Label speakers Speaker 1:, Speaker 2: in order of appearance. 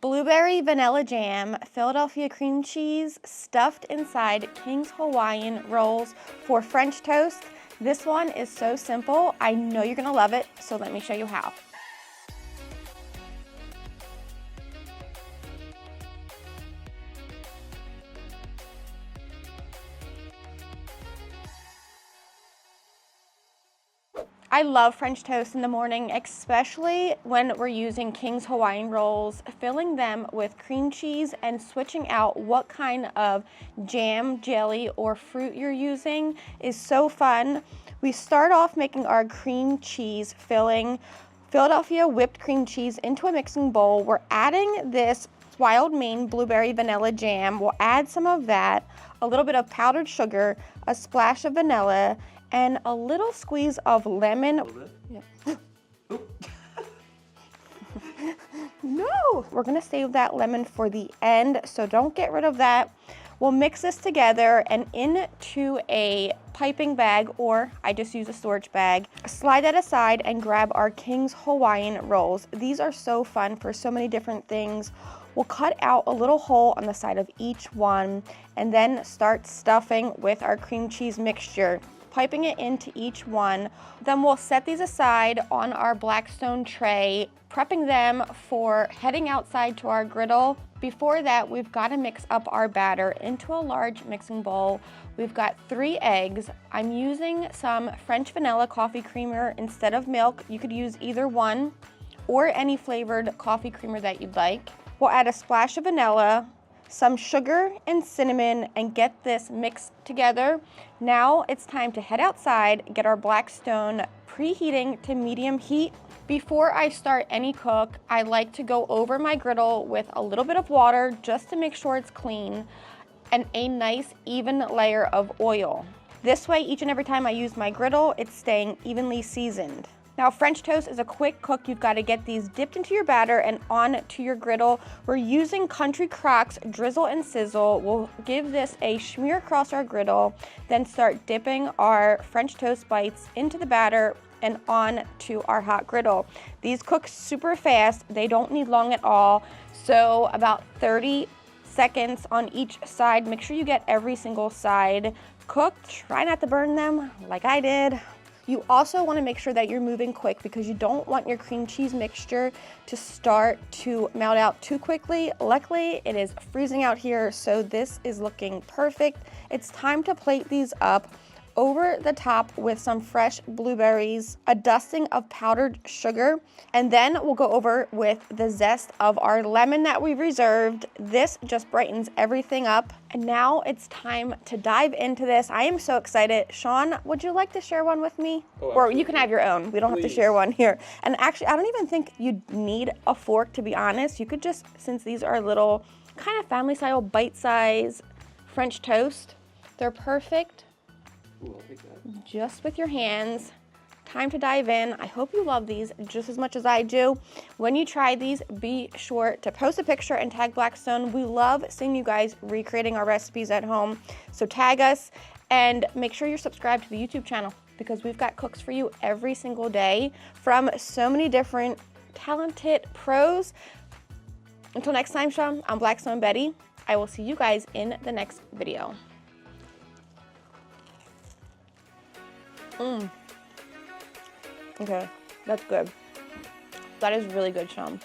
Speaker 1: Blueberry vanilla jam, Philadelphia cream cheese, stuffed inside King's Hawaiian rolls for French toast. This one is so simple. I know you're gonna love it, so let me show you how. I love French toast in the morning, especially when we're using King's Hawaiian rolls, filling them with cream cheese and switching out what kind of jam, jelly, or fruit you're using is so fun. We start off making our cream cheese filling, Philadelphia whipped cream cheese into a mixing bowl. We're adding this Wild Maine blueberry vanilla jam. We'll add some of that, a little bit of powdered sugar, a splash of vanilla, and a little squeeze of lemon. Yeah. No, we're gonna save that lemon for the end, so don't get rid of that. We'll mix this together and into a piping bag, or I just use a storage bag. Slide that aside and grab our King's Hawaiian rolls. These are so fun for so many different things. We'll cut out a little hole on the side of each one and then start stuffing with our cream cheese mixture, piping it into each one. Then we'll set these aside on our Blackstone tray, prepping them for heading outside to our griddle. Before that, we've got to mix up our batter into a large mixing bowl. We've got 3 eggs. I'm using some French vanilla coffee creamer instead of milk. You could use either one or any flavored coffee creamer that you'd like. We'll add a splash of vanilla, some sugar and cinnamon, and get this mixed together. Now it's time to head outside, get our Blackstone preheating to medium heat. Before I start any cook, I like to go over my griddle with a little bit of water just to make sure it's clean and a nice even layer of oil. This way, each and every time I use my griddle, it's staying evenly seasoned. Now, French toast is a quick cook. You've got to get these dipped into your batter and onto your griddle. We're using Country Crock's Drizzle and Sizzle. We'll give this a smear across our griddle, then start dipping our French toast bites into the batter and on to our hot griddle. These cook super fast. They don't need long at all. So about 30 seconds on each side. Make sure you get every single side cooked. Try not to burn them like I did. You also want to make sure that you're moving quick because you don't want your cream cheese mixture to start to melt out too quickly. Luckily, it is freezing out here, so this is looking perfect. It's time to plate these up over the top with some fresh blueberries, a dusting of powdered sugar, and then we'll go over with the zest of our lemon that we've reserved. This just brightens everything up. And now it's time to dive into this. I am so excited. Sean, would you like to share one with me? Oh, or you can have your own. We don't have to share one here. And actually, I don't even think you'd need a fork, to be honest. You could just, since these are little kind of family style, bite-size French toast, they're perfect. Ooh, I'll take that. Just with your hands. Time to dive in. I hope you love these just as much as I do. When you try these, be sure to post a picture and tag Blackstone. We love seeing you guys recreating our recipes at home. So tag us and make sure you're subscribed to the YouTube channel because we've got cooks for you every single day from so many different talented pros. Until next time, Sean, I'm Blackstone Betty. I will see you guys in the next video. Okay, that's good. That is really good, Sean.